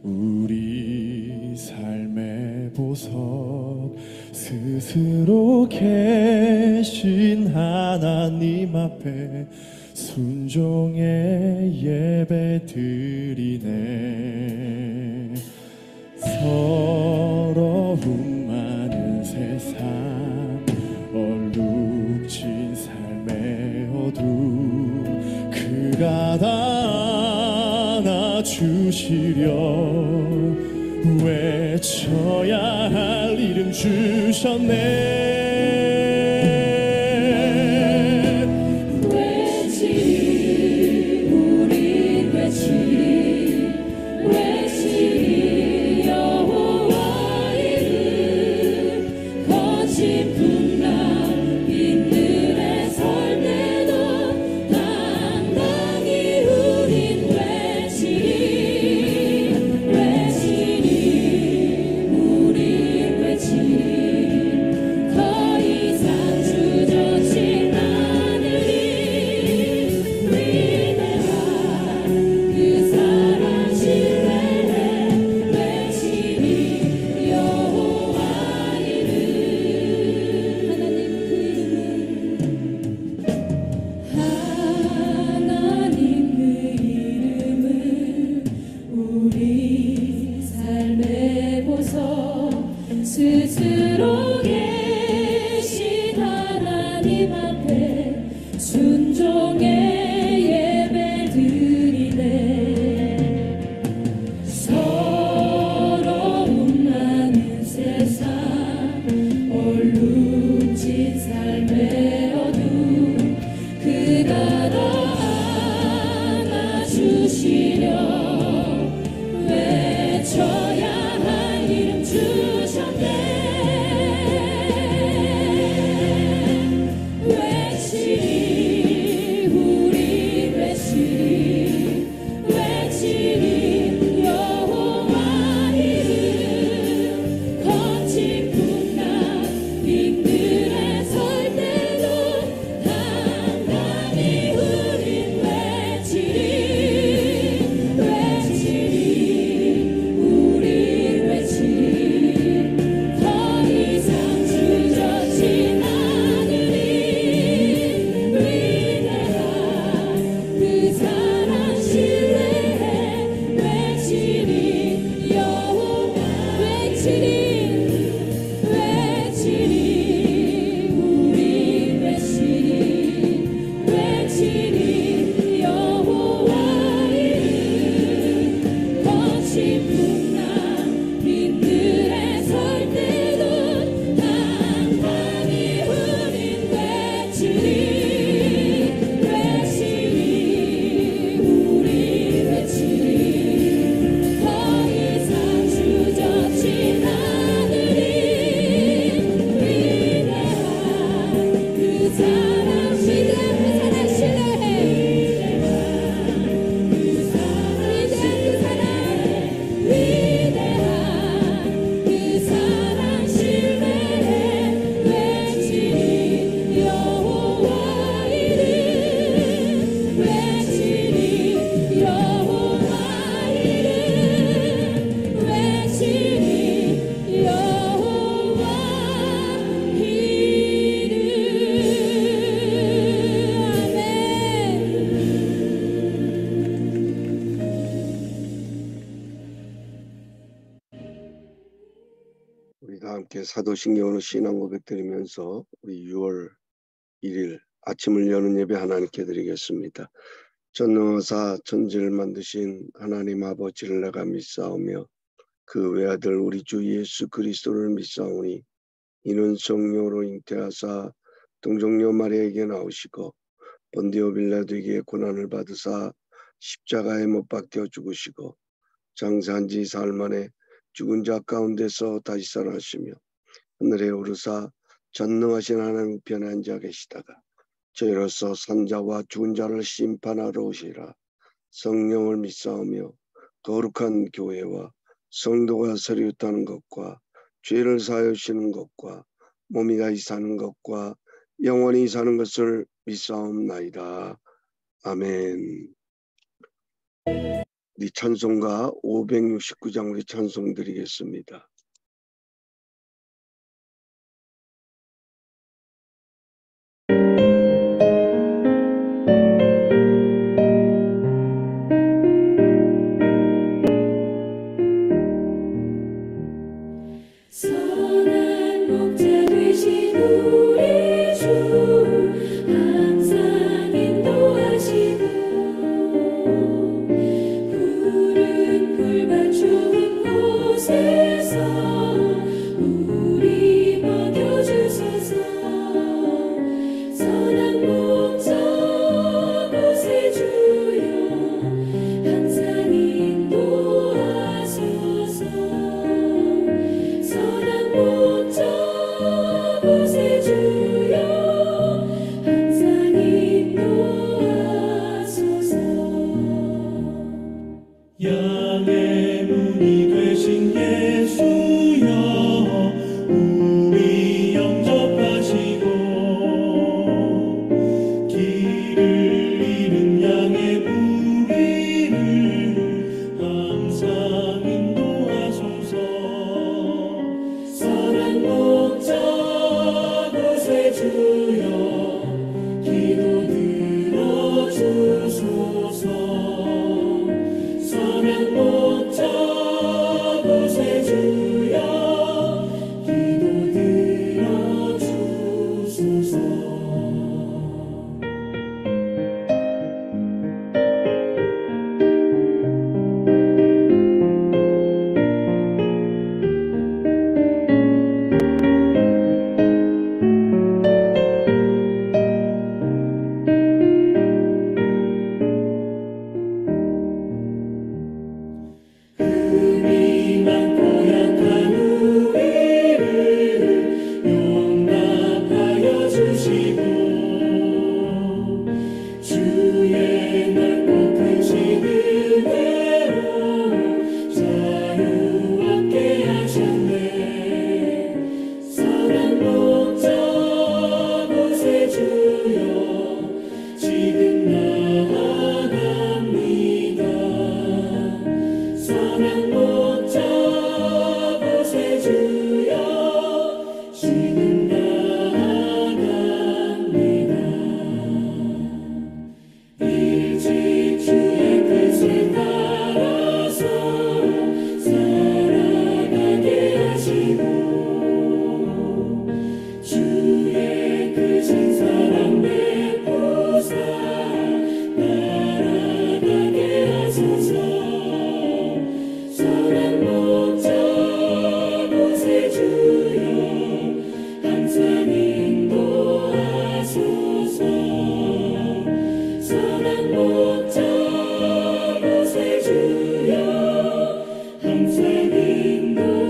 우리 삶의 보석 스스로 계신 하나님 앞에 순종의 예배 드리네. 서러움 많은 세상 얼룩진 삶의 어둠 그가 다 안아주시려 외쳐야 할 이름 주셨네. 스스로 계신 하나님 앞에 순종의 예배 드리네. 서러움 많은 세상 얼룩진 삶의 어둠 그가 다 안아주시려 외쳐야 할 이름 주셨네. 우리가 함께 사도신경으로 신앙 고백 드리면서 우리 6월 1일 아침을 여는 예배 하나님께 드리겠습니다. 전능하사 천지를 만드신 하나님 아버지를 내가 믿사오며 그 외아들 우리 주 예수 그리스도를 믿사오니 이는 성령으로 잉태하사 동정녀 마리아에게 나오시고 본디오 빌라도에게 고난을 받으사 십자가에 못 박혀 죽으시고 장사한 지 사흘 만에 죽은 자 가운데서 다시 살아나시며 하늘에 오르사 전능하신 하나님 우편에 앉아 계시다가 저희로서 산자와 죽은 자를 심판하러 오시라. 성령을 믿사오며 거룩한 교회와 성도가 서리웃하는 것과 죄를 사하여 주시는 것과 몸이 다시 사는 것과 영원히 사는 것을 믿사옵나이다. 아멘. 우리 찬송가 569장 우리 찬송 드리겠습니다. 선한 목자 되신 우리 주 항상 인도하시고 푸른 풀밭 좋은 곳에서 우리 먹여주소서. 선한 목자 곳에 주여 항상 인도하소서. 선한 목자 곳에 주여 항상 인도하소서. 양의 문이 되신 예수여 우리 영접하시고 길을 잃은 양의 우리를 항상 인도하소서. 선한 목자 곳에 주여 기도 들어주소서. 선한 목자 곳에 주여 기도 들어주소서. 흠이 많고 약한 우리를 용납하여 주시고 주의 넓고 크신 은혜로 자유 얻게 하셨네. 선한 목자 곳에 주여 지금 나아갑니다. 선한 목자 곳에 주여 지금 나아갑니다. 일찍 주의 뜻을 따라서 살아가게 하시고 주의 크신 사랑 베푸사 날아가게 하소서. 선한 목자 곳에 주여 항상 인도하소서. 선한 목자 곳에 주여 항상 인도하소서.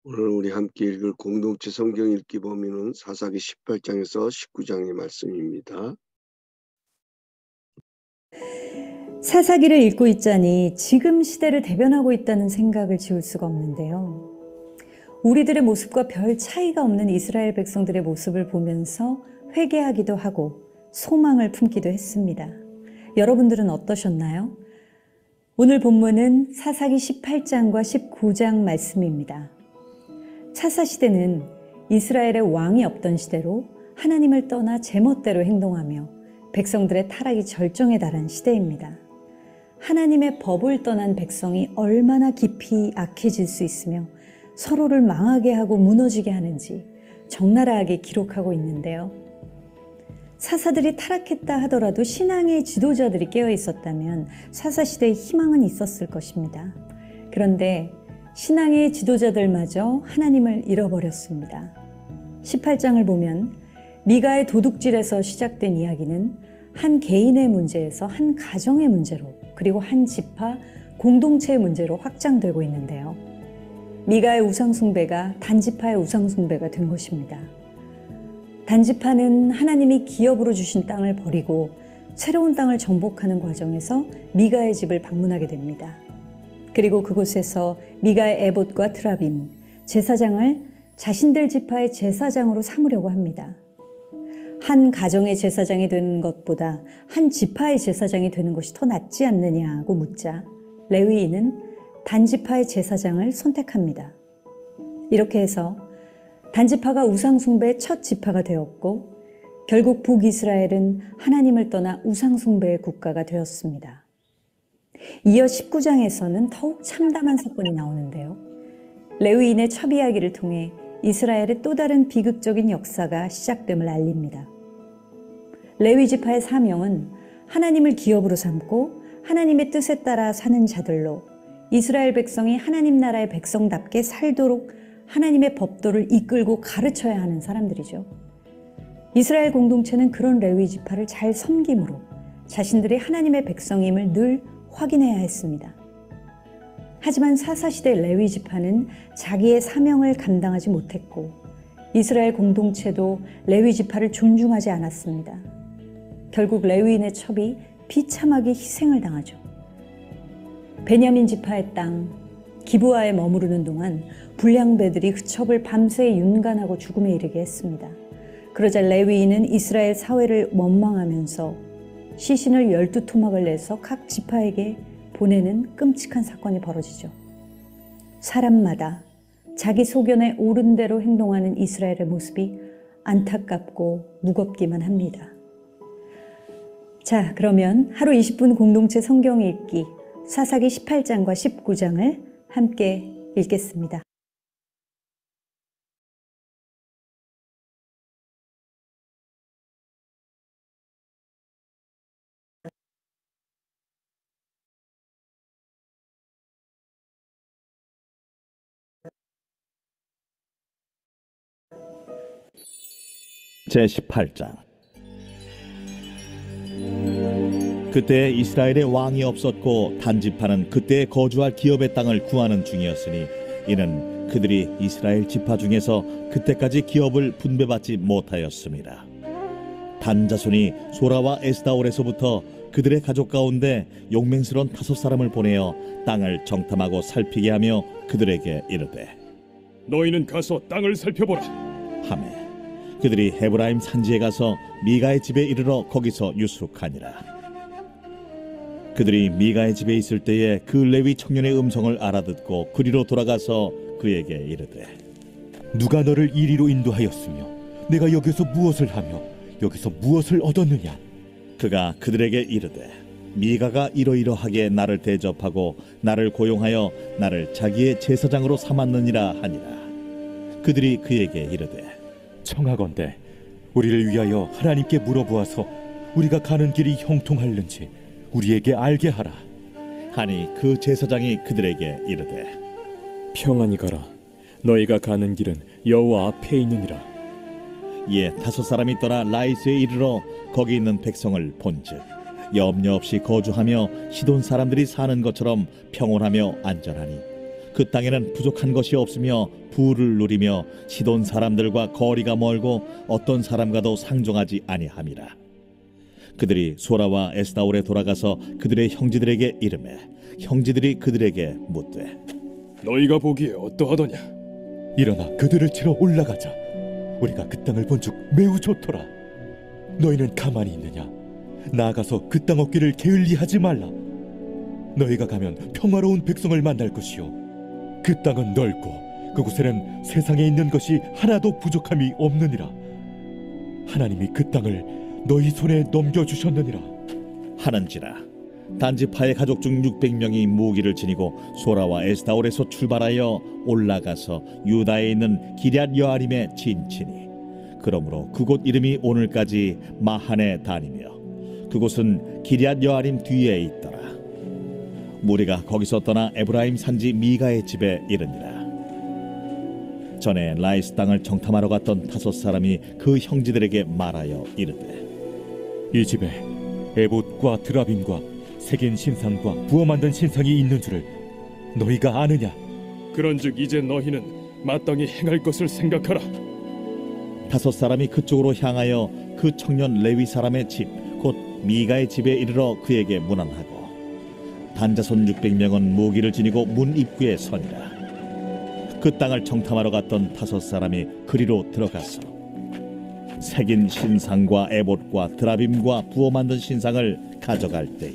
오늘 우리 함께 읽을 공동체 성경 읽기 범위는 사사기 18장에서 19장의 말씀입니다. 사사기를 읽고 있자니 지금 시대를 대변하고 있다는 생각을 지울 수가 없는데요. 우리들의 모습과 별 차이가 없는 이스라엘 백성들의 모습을 보면서 회개하기도 하고 소망을 품기도 했습니다. 여러분들은 어떠셨나요? 오늘 본문은 사사기 18장과 19장 말씀입니다. 차사시대는 이스라엘의 왕이 없던 시대로 하나님을 떠나 제멋대로 행동하며 백성들의 타락이 절정에 달한 시대입니다. 하나님의 법을 떠난 백성이 얼마나 깊이 악해질 수 있으며 서로를 망하게 하고 무너지게 하는지 적나라하게 기록하고 있는데요. 사사들이 타락했다 하더라도 신앙의 지도자들이 깨어 있었다면 사사시대에 희망은 있었을 것입니다. 그런데 신앙의 지도자들마저 하나님을 잃어버렸습니다. 18장을 보면 미가의 도둑질에서 시작된 이야기는 한 개인의 문제에서 한 가정의 문제로 그리고 한 지파 공동체의 문제로 확장되고 있는데요. 미가의 우상숭배가 단지파의 우상숭배가 된 것입니다. 단지파는 하나님이 기업으로 주신 땅을 버리고 새로운 땅을 정복하는 과정에서 미가의 집을 방문하게 됩니다. 그리고 그곳에서 미가의 에봇과 드라빔, 제사장을 자신들 지파의 제사장으로 삼으려고 합니다. 한 가정의 제사장이 되는 것보다 한 지파의 제사장이 되는 것이 더 낫지 않느냐고 묻자 레위인은 단지파의 제사장을 선택합니다. 이렇게 해서 단지파가 우상숭배의 첫 지파가 되었고 결국 북이스라엘은 하나님을 떠나 우상숭배의 국가가 되었습니다. 이어 19장에서는 더욱 참담한 사건이 나오는데요. 레위인의 첩 이야기를 통해 이스라엘의 또 다른 비극적인 역사가 시작됨을 알립니다. 레위 지파의 사명은 하나님을 기업으로 삼고 하나님의 뜻에 따라 사는 자들로 이스라엘 백성이 하나님 나라의 백성답게 살도록 하나님의 법도를 이끌고 가르쳐야 하는 사람들이죠. 이스라엘 공동체는 그런 레위 지파를 잘 섬김으로 자신들이 하나님의 백성임을 늘 확인해야 했습니다. 하지만 사사시대 레위 지파는 자기의 사명을 감당하지 못했고 이스라엘 공동체도 레위 지파를 존중하지 않았습니다. 결국 레위인의 첩이 비참하게 희생을 당하죠. 베냐민 지파의 땅 기브아에 머무르는 동안 불량배들이 그 첩을 밤새 윤간하고 죽음에 이르게 했습니다. 그러자 레위인은 이스라엘 사회를 원망하면서 시신을 12토막을 내서 각 지파에게 보내는 끔찍한 사건이 벌어지죠. 사람마다 자기 소견에 옳은 대로 행동하는 이스라엘의 모습이 안타깝고 무겁기만 합니다. 자, 그러면 하루 20분 공동체 성경 읽기 사사기 18장과 19장을 함께 읽겠습니다. 제18장. 그때 이스라엘에 왕이 없었고 단지파는 그때 거주할 기업의 땅을 구하는 중이었으니 이는 그들이 이스라엘 지파 중에서 그때까지 기업을 분배받지 못하였습니다. 단 자손이 소라와 에스다올에서부터 그들의 가족 가운데 용맹스러운 5사람을 보내어 땅을 정탐하고 살피게 하며 그들에게 이르되 너희는 가서 땅을 살펴보라. 하매 그들이 헤브라임 산지에 가서 미가의 집에 이르러 거기서 유숙하니라. 그들이 미가의 집에 있을 때에 그 레위 청년의 음성을 알아듣고 그리로 돌아가서 그에게 이르되 누가 너를 이리로 인도하였으며 내가 여기서 무엇을 하며 여기서 무엇을 얻었느냐? 그가 그들에게 이르되 미가가 이러이러하게 나를 대접하고 나를 고용하여 나를 자기의 제사장으로 삼았느니라 하니라. 그들이 그에게 이르되 청하건대 우리를 위하여 하나님께 물어보아서 우리가 가는 길이 형통할는지 우리에게 알게 하라. 하니 그 제사장이 그들에게 이르되 평안히 가라. 너희가 가는 길은 여호와 앞에 있느니라. 이에 5사람이 떠나 라이스에 이르러 거기 있는 백성을 본즉 염려 없이 거주하며 시돈 사람들이 사는 것처럼 평온하며 안전하니 그 땅에는 부족한 것이 없으며 부를 누리며 시돈 사람들과 거리가 멀고 어떤 사람과도 상종하지 아니함이라. 그들이 소라와 에스다올에 돌아가서 그들의 형제들에게 이르매 형제들이 그들에게 묻되 너희가 보기에 어떠하더냐? 일어나 그들을 치러 올라가자. 우리가 그 땅을 본즉 매우 좋더라. 너희는 가만히 있느냐? 나아가서 그 땅 얻기를 게을리하지 말라. 너희가 가면 평화로운 백성을 만날 것이요 그 땅은 넓고 그곳에는 세상에 있는 것이 하나도 부족함이 없느니라. 하나님이 그 땅을 너희 손에 넘겨주셨느니라 하는지라. 단지파의 가족 중 600명이 무기를 지니고 소라와 에스다올에서 출발하여 올라가서 유다에 있는 기럇 여아림에 진치니 그러므로 그곳 이름이 오늘까지 마하네 단이며 그곳은 기럇 여아림 뒤에 있더라. 무리가 거기서 떠나 에브라임 산지 미가의 집에 이르니라. 전에 라이스 땅을 정탐하러 갔던 5사람이 그 형제들에게 말하여 이르되 이 집에 에봇과 드라빔과 새긴 신상과 부어 만든 신상이 있는 줄을 너희가 아느냐? 그런즉 이제 너희는 마땅히 행할 것을 생각하라. 5사람이 그쪽으로 향하여 그 청년 레위 사람의 집 곧 미가의 집에 이르러 그에게 문안하고 단자손 600명은 무기를 지니고 문 입구에 서니라. 그 땅을 정탐하러 갔던 5사람이 그리로 들어가서 새긴 신상과 에봇과 드라빔과 부어 만든 신상을 가져갈 때에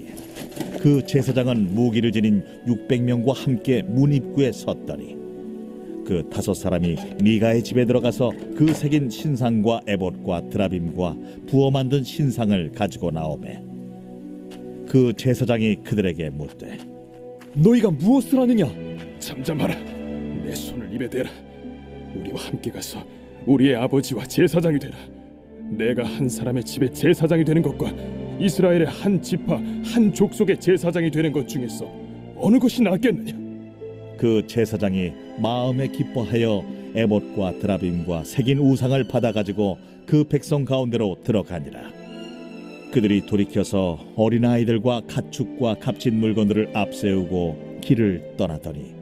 그 제사장은 무기를 지닌 600명과 함께 문 입구에 섰더니 그 5사람이 미가의 집에 들어가서 그 새긴 신상과 에봇과 드라빔과 부어 만든 신상을 가지고 나오매 그 제사장이 그들에게 묻되 너희가 무엇을 하느냐? 잠잠하라. 내 손을 입에 대라. 우리와 함께 가서 우리의 아버지와 제사장이 되라. 내가 한 사람의 집에 제사장이 되는 것과 이스라엘의 한 지파 한 족속의 제사장이 되는 것 중에서 어느 것이 낫겠느냐? 그 제사장이 마음에 기뻐하여 에봇과 드라빔과 새긴 우상을 받아가지고 그 백성 가운데로 들어가니라. 그들이 돌이켜서 어린아이들과 가축과 값진 물건들을 앞세우고 길을 떠나더니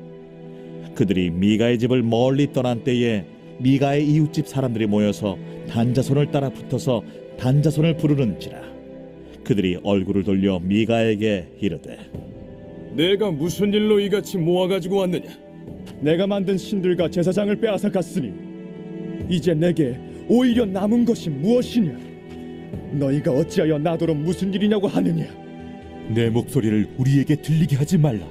그들이 미가의 집을 멀리 떠난 때에 미가의 이웃집 사람들이 모여서 단자손을 따라 붙어서 단자손을 부르는지라. 그들이 얼굴을 돌려 미가에게 이르되 내가 무슨 일로 이같이 모아가지고 왔느냐? 내가 만든 신들과 제사장을 빼앗아 갔으니 이제 내게 오히려 남은 것이 무엇이냐? 너희가 어찌하여 나더러 무슨 일이냐고 하느냐? 내 목소리를 우리에게 들리게 하지 말라.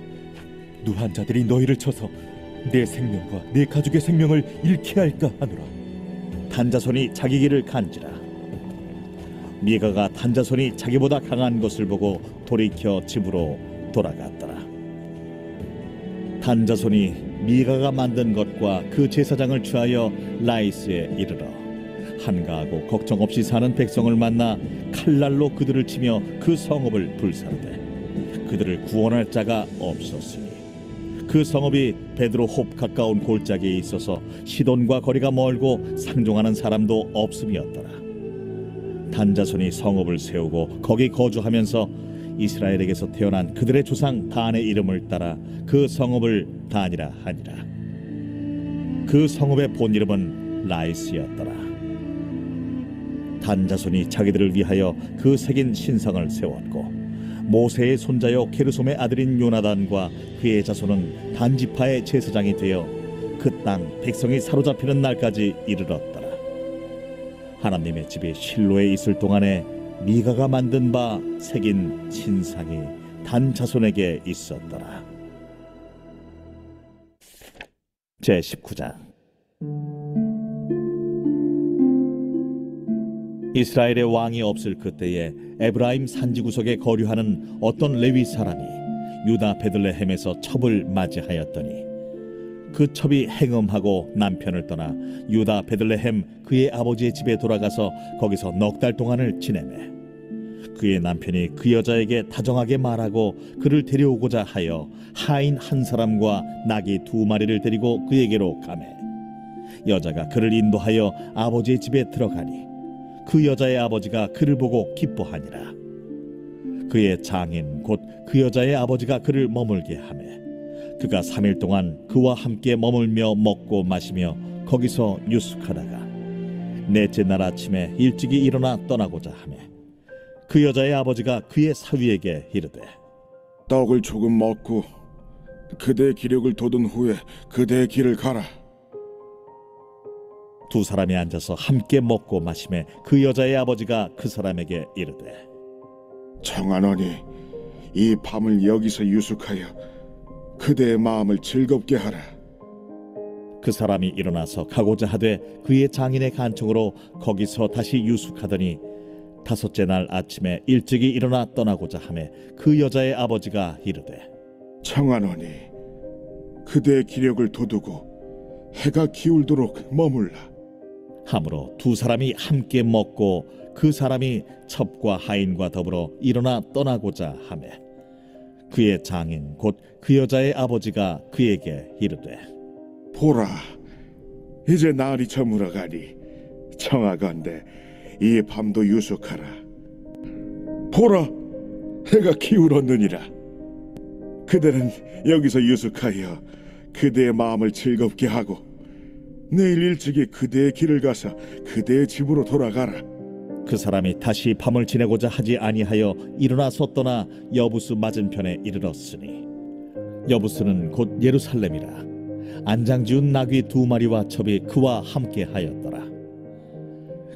누한 자들이 너희를 쳐서 내 생명과 내 가족의 생명을 잃게 할까 하노라. 단자손이 자기 길을 간지라. 미가가 단자손이 자기보다 강한 것을 보고 돌이켜 집으로 돌아갔더라. 단자손이 미가가 만든 것과 그 제사장을 취하여 라이스에 이르러 한가하고 걱정 없이 사는 백성을 만나 칼날로 그들을 치며 그 성읍을 불사르되 그들을 구원할 자가 없었으니 그 성읍이 베드로홉 가까운 골짜기에 있어서 시돈과 거리가 멀고 상종하는 사람도 없음이었더라. 단자손이 성읍을 세우고 거기 거주하면서 이스라엘에게서 태어난 그들의 조상 단의 이름을 따라 그 성읍을 단이라 하니라. 그 성읍의 본 이름은 라이스였더라. 단자손이 자기들을 위하여 그 새긴 신성을 세웠고 모세의 손자요 게르솜의 아들인 요나단과 그의 자손은 단지파의 제사장이 되어 그 땅 백성이 사로잡히는 날까지 이르렀더라. 하나님의 집이 실로에 있을 동안에 미가가 만든 바 새긴 신상이 단자손에게 있었더라. 제19장. 이스라엘의 왕이 없을 그때에 에브라임 산지구석에 거류하는 어떤 레위 사람이 유다 베들레헴에서 첩을 맞이하였더니 그 첩이 행음하고 남편을 떠나 유다 베들레헴 그의 아버지의 집에 돌아가서 거기서 넉 달 동안을 지내매 그의 남편이 그 여자에게 다정하게 말하고 그를 데려오고자 하여 하인 한 사람과 나귀 2마리를 데리고 그에게로 가매 여자가 그를 인도하여 아버지의 집에 들어가니 그 여자의 아버지가 그를 보고 기뻐하니라. 그의 장인 곧 그 여자의 아버지가 그를 머물게 하매 그가 3일 동안 그와 함께 머물며 먹고 마시며 거기서 유숙하다가 넷째 날 아침에 일찍이 일어나 떠나고자 하매 그 여자의 아버지가 그의 사위에게 이르되 떡을 조금 먹고 그대의 기력을 돋은 후에 그대의 길을 가라. 두 사람이 앉아서 함께 먹고 마시매 그 여자의 아버지가 그 사람에게 이르되 청하노니 이 밤을 여기서 유숙하여 그대의 마음을 즐겁게 하라. 그 사람이 일어나서 가고자 하되 그의 장인의 간청으로 거기서 다시 유숙하더니 5째 날 아침에 일찍이 일어나 떠나고자 하매 그 여자의 아버지가 이르되 청하노니 그대의 기력을 돋우고 해가 기울도록 머물라. 하므로 두 사람이 함께 먹고 그 사람이 첩과 하인과 더불어 일어나 떠나고자 하매 그의 장인 곧 그 여자의 아버지가 그에게 이르되 보라, 이제 날이 저물어 가니 청하건대 이 밤도 유숙하라. 보라, 해가 기울었느니라. 그대는 여기서 유숙하여 그대의 마음을 즐겁게 하고 내일 일찍이 그대의 길을 가서 그대의 집으로 돌아가라. 그 사람이 다시 밤을 지내고자 하지 아니하여 일어나서 떠나 여부스 맞은편에 이르렀으니 여부스는 곧 예루살렘이라. 안장지운 나귀 2마리와 첩이 그와 함께 하였더라.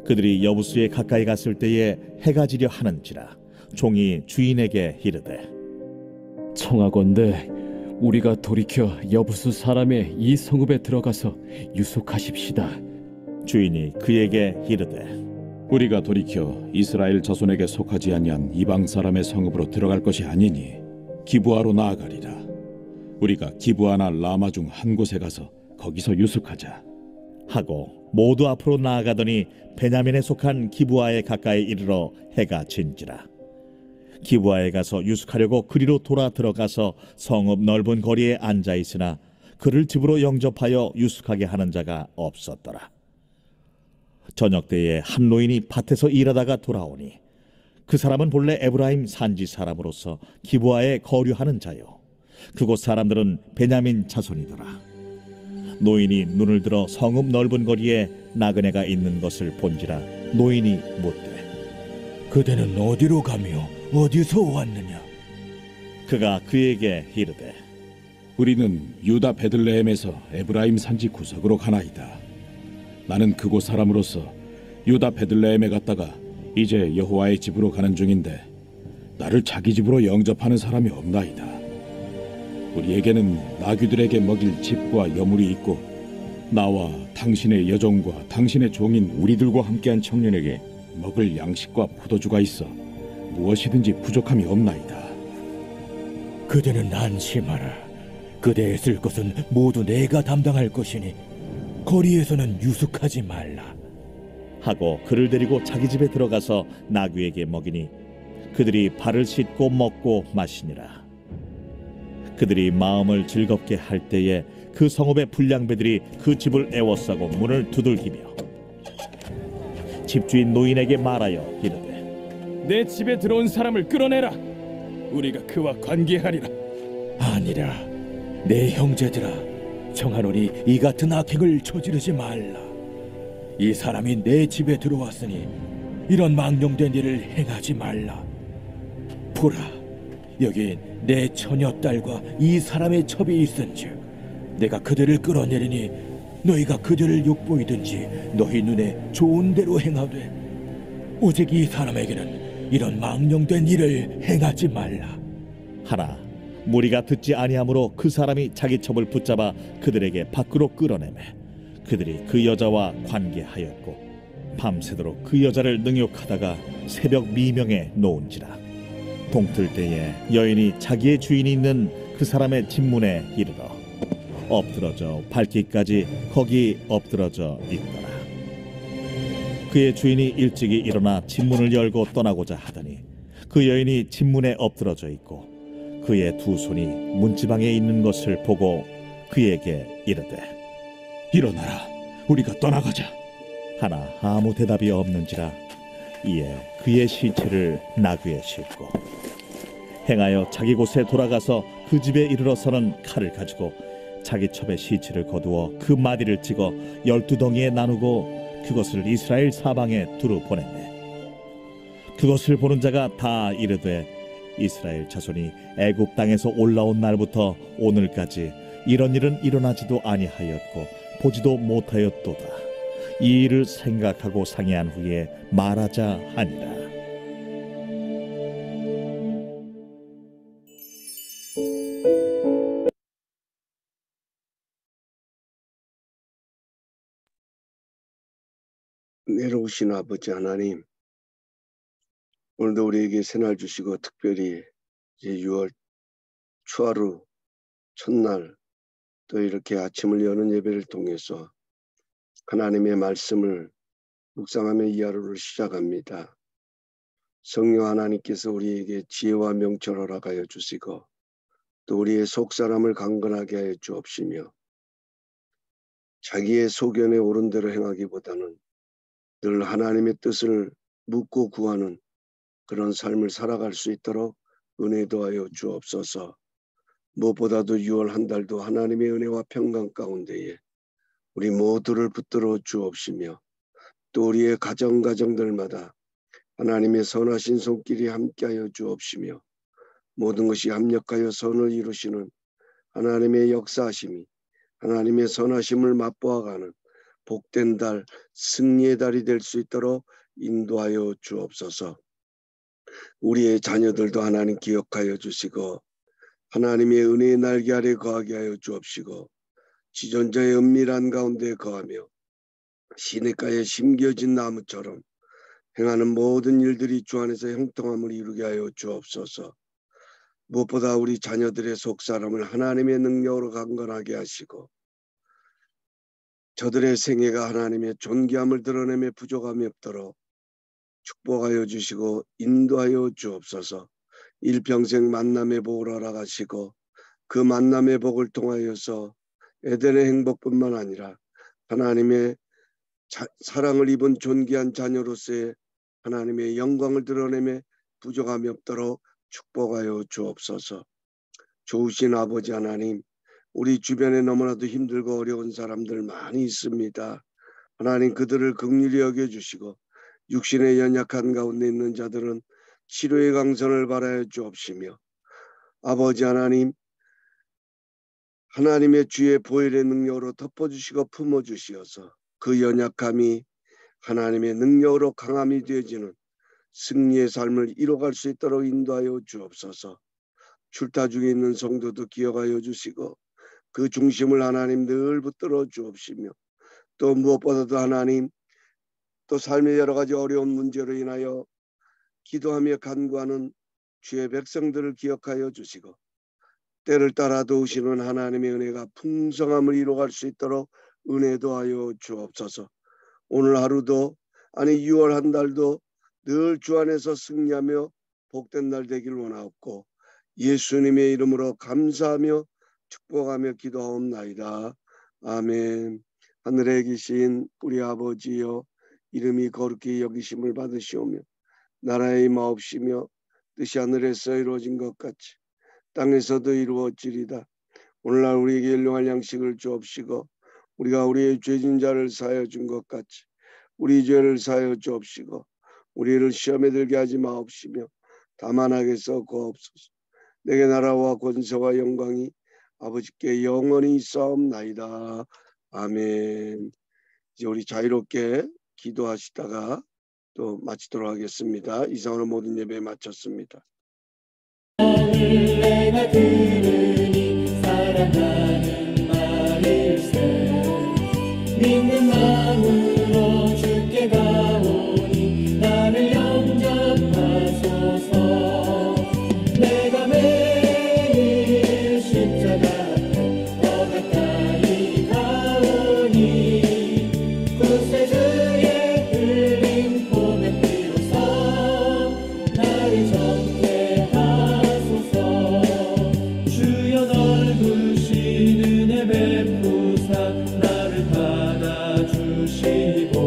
그들이 여부스에 가까이 갔을 때에 해가 지려 하는지라 종이 주인에게 이르되 청하건대 우리가 돌이켜 여부수 사람의 이 성읍에 들어가서 유숙하십시다. 주인이 그에게 이르되 우리가 돌이켜 이스라엘 자손에게 속하지 아니한 이방 사람의 성읍으로 들어갈 것이 아니니 기브아로 나아가리라. 우리가 기브아나 라마 중 한 곳에 가서 거기서 유숙하자 하고 모두 앞으로 나아가더니 베냐민에 속한 기브아에 가까이 이르러 해가 진지라. 기브아에 가서 유숙하려고 그리로 돌아 들어가서 성읍 넓은 거리에 앉아 있으나 그를 집으로 영접하여 유숙하게 하는 자가 없었더라. 저녁 때에 한 노인이 밭에서 일하다가 돌아오니 그 사람은 본래 에브라임 산지 사람으로서 기브아에 거류하는 자요 그곳 사람들은 베냐민 자손이더라. 노인이 눈을 들어 성읍 넓은 거리에 나그네가 있는 것을 본지라. 노인이 묻되 그대는 어디로 가며 어디서 왔느냐? 그가 그에게 이르되 우리는 유다 베들레헴에서 에브라임 산지 구석으로 가나이다. 나는 그곳 사람으로서 유다 베들레헴에 갔다가 이제 여호와의 집으로 가는 중인데 나를 자기 집으로 영접하는 사람이 없나이다. 우리에게는 나귀들에게 먹일 집과 여물이 있고 나와 당신의 여종과 당신의 종인 우리들과 함께한 청년에게 먹을 양식과 포도주가 있어 무엇이든지 부족함이 없나이다. 그대는 안심하라. 그대의 쓸 것은 모두 내가 담당할 것이니 거리에서는 유숙하지 말라. 하고 그를 데리고 자기 집에 들어가서 나귀에게 먹이니 그들이 발을 씻고 먹고 마시니라. 그들이 마음을 즐겁게 할 때에 그 성읍의 불량배들이 그 집을 애워싸고 문을 두들기며 집주인 노인에게 말하여 이르되 내 집에 들어온 사람을 끌어내라. 우리가 그와 관계하리라. 아니라 내 형제들아, 청하노니 이 같은 악행을 저지르지 말라. 이 사람이 내 집에 들어왔으니 이런 망령된 일을 행하지 말라. 보라, 여기 내 처녀딸과 이 사람의 첩이 있은즉 내가 그들을 끌어내리니 너희가 그들을 욕보이든지 너희 눈에 좋은 대로 행하되 오직 이 사람에게는 이런 망령된 일을 행하지 말라. 하나 무리가 듣지 아니하므로 그 사람이 자기 첩을 붙잡아 그들에게 밖으로 끌어내매 그들이 그 여자와 관계하였고 밤새도록 그 여자를 능욕하다가 새벽 미명에 놓은지라. 동틀 때에 여인이 자기의 주인이 있는 그 사람의 집문에 이르러 엎드러져 밟기까지 거기 엎드러져 있더라. 그의 주인이 일찍이 일어나 집문을 열고 떠나고자 하더니 그 여인이 집문에 엎드러져 있고 그의 두 손이 문지방에 있는 것을 보고 그에게 이르되 일어나라, 우리가 떠나가자. 하나 아무 대답이 없는지라. 이에 그의 시체를 나귀에 싣고 행하여 자기 곳에 돌아가서 그 집에 이르러서는 칼을 가지고 자기 첩의 시체를 거두어 그 마디를 찍어 12덩이에 나누고 그것을 이스라엘 사방에 두루 보냈네. 그것을 보는 자가 다 이르되 이스라엘 자손이 애굽 땅에서 올라온 날부터 오늘까지 이런 일은 일어나지도 아니하였고 보지도 못하였도다. 이 일을 생각하고 상의한 후에 말하자 하니라. 내려오신 아버지 하나님, 오늘도 우리에게 새날 주시고 특별히 이제 6월 초하루 첫날 또 이렇게 아침을 여는 예배를 통해서 하나님의 말씀을 묵상하며 이 하루를 시작합니다. 성령 하나님께서 우리에게 지혜와 명철을 허락하여 주시고 또 우리의 속사람을 강건하게 하여 주옵시며 자기의 소견에 옳은 대로 행하기보다는 늘 하나님의 뜻을 묻고 구하는 그런 삶을 살아갈 수 있도록 은혜 도하여 주옵소서. 무엇보다도 6월 한 달도 하나님의 은혜와 평강 가운데에 우리 모두를 붙들어 주옵시며 또 우리의 가정들마다 하나님의 선하신 손길이 함께하여 주옵시며 모든 것이 합력하여 선을 이루시는 하나님의 역사하심이 하나님의 선하심을 맛보아가는 복된 달, 승리의 달이 될 수 있도록 인도하여 주옵소서. 우리의 자녀들도 하나님 기억하여 주시고 하나님의 은혜의 날개 아래 거하게 하여 주옵시고 지존자의 은밀한 가운데 거하며 시냇가에 심겨진 나무처럼 행하는 모든 일들이 주 안에서 형통함을 이루게 하여 주옵소서. 무엇보다 우리 자녀들의 속사람을 하나님의 능력으로 강건하게 하시고 저들의 생애가 하나님의 존귀함을 드러내며 부족함이 없도록 축복하여 주시고 인도하여 주옵소서. 일평생 만남의 복을 허락하시고 그 만남의 복을 통하여서 에덴의 행복뿐만 아니라 하나님의 사랑을 입은 존귀한 자녀로서의 하나님의 영광을 드러내며 부족함이 없도록 축복하여 주옵소서. 좋으신 아버지 하나님, 우리 주변에 너무나도 힘들고 어려운 사람들 많이 있습니다. 하나님 그들을 긍휼히 여겨주시고 육신의 연약한 가운데 있는 자들은 치료의 강선을 바라여 주옵시며 아버지 하나님, 하나님의 주의 보혈의 능력으로 덮어주시고 품어주시어서 그 연약함이 하나님의 능력으로 강함이 되어지는 승리의 삶을 이뤄갈 수 있도록 인도하여 주옵소서. 출타 중에 있는 성도도 기억하여 주시고 그 중심을 하나님 늘 붙들어 주옵시며 또 무엇보다도 하나님 또 삶의 여러 가지 어려운 문제로 인하여 기도하며 간구하는 주의 백성들을 기억하여 주시고 때를 따라 도우시는 하나님의 은혜가 풍성함을 이루어갈 수 있도록 은혜도 하여 주옵소서. 오늘 하루도 아니 6월 한 달도 늘 주 안에서 승리하며 복된 날 되길 원하옵고 예수님의 이름으로 감사하며 축복하며 기도하옵나이다. 아멘. 하늘에 계신 우리 아버지여 이름이 거룩히 여기심을 받으시오며 나라의 임하옵시며 뜻이 하늘에서 이루어진 것 같이 땅에서도 이루어지리다. 오늘날 우리에게 일용할 양식을 주옵시고 우리가 우리의 죄진 자를 사하여 준 것 같이 우리 죄를 사하여 주옵시고 우리를 시험에 들게 하지 마옵시며 다만 악에서 구하옵소서. 내게 나라와 권세와 영광이 아버지께 영원히 있사옵나이다. 아멘. 이제 우리 자유롭게 기도하시다가 또 마치도록 하겠습니다. 이상으로 모든 예배 마쳤습니다. 내가 들으니 사랑하는 말일세 믿는 마음으로 주께 가오니 나를 영접하소서. 내가 매일 십자가 앞에 더 가까이 가오니 구세주의 흘린 보배 피로써 나를 정죄하소서. 주여 넓으신 은혜 베푸사 나를 받아주시고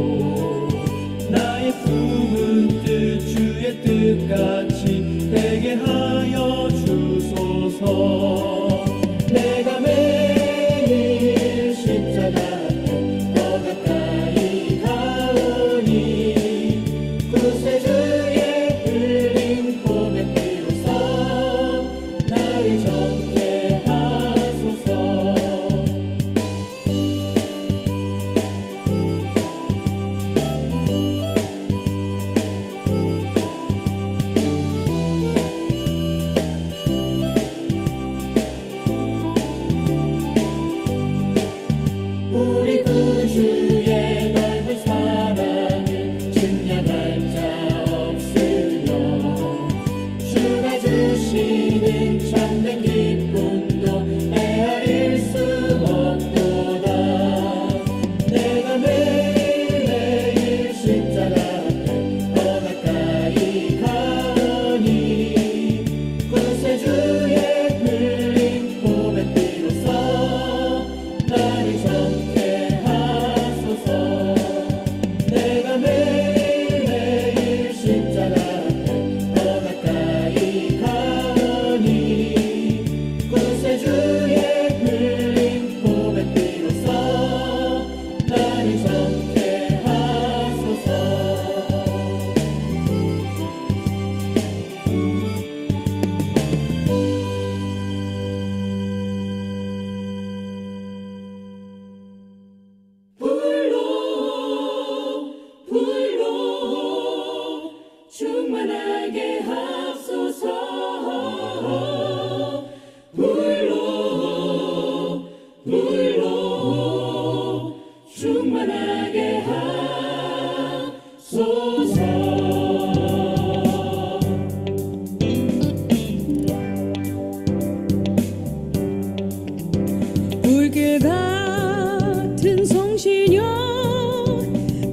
성신여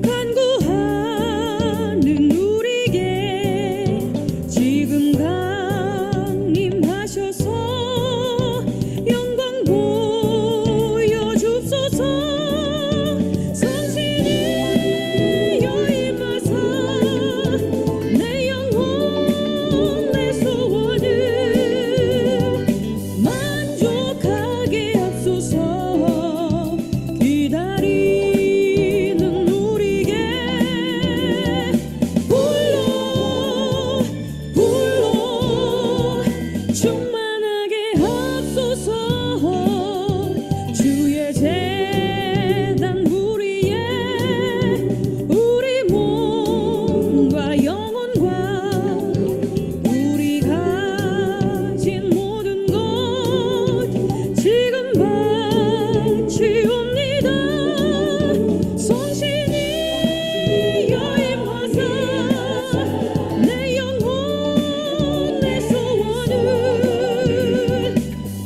간구하는 우리에게 지금 강림하셔서 영광 보여주소서. 성신이 여임하사 내 영혼 내 소원을 만족하게 하소서. 기다리는 우리에게 불러 충만하게 하소서. 주의 재단 우리의 우리 몸과 영혼과 우리 가진 모든 것 지금 바치옵니다. 성신이 여임하사 내 영혼 내 소원을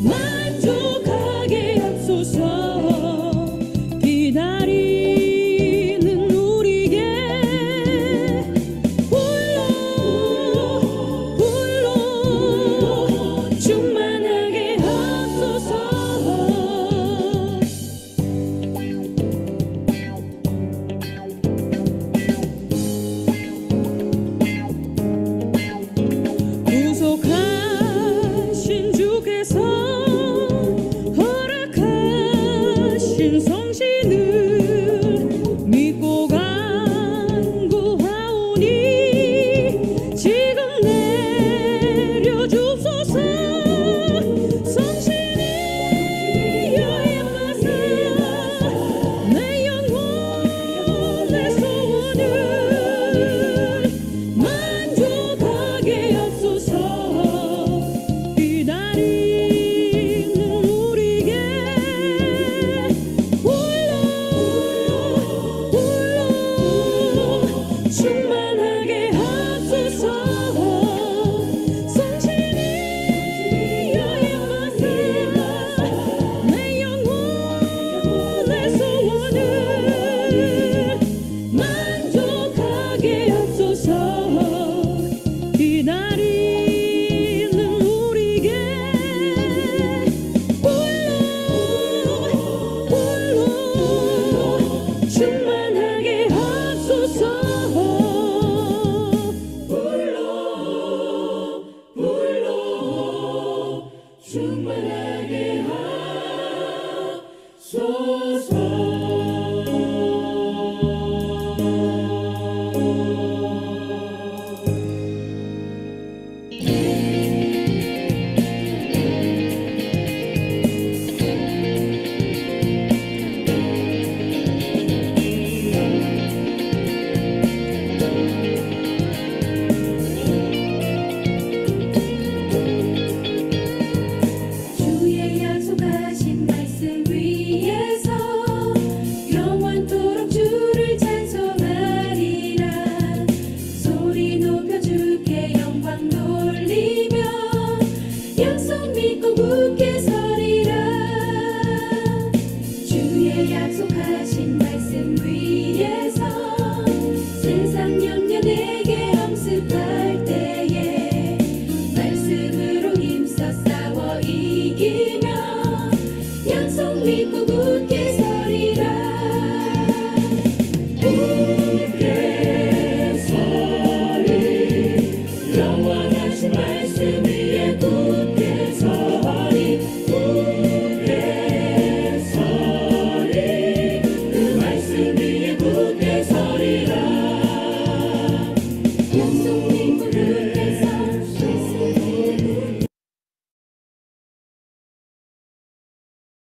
만족하게 하소서. 기다리는 우리에게 불러 충만하게 하소서. 구속하신 주께서 허락하신 성신을 믿고 간구하오니 지금 내려주소서. 성신이 여임하사 내 영혼 내 소원을 만족하게 하소서. 기다리는 우리에게 불러 충만하게 하소서. 성신이 여임하사 내 영혼 내 소원을 만족하게 하소서. 기다리는 우리에게 불러 충만하게 하소서. 불러 충만하게 주의 약속하신 말씀 위에서 영원토록 주를 찬송하리라. 소리 높여 주께 영광 돌리며 약속 믿고 굳게 서리라. 주의 약속하신 말씀 위에서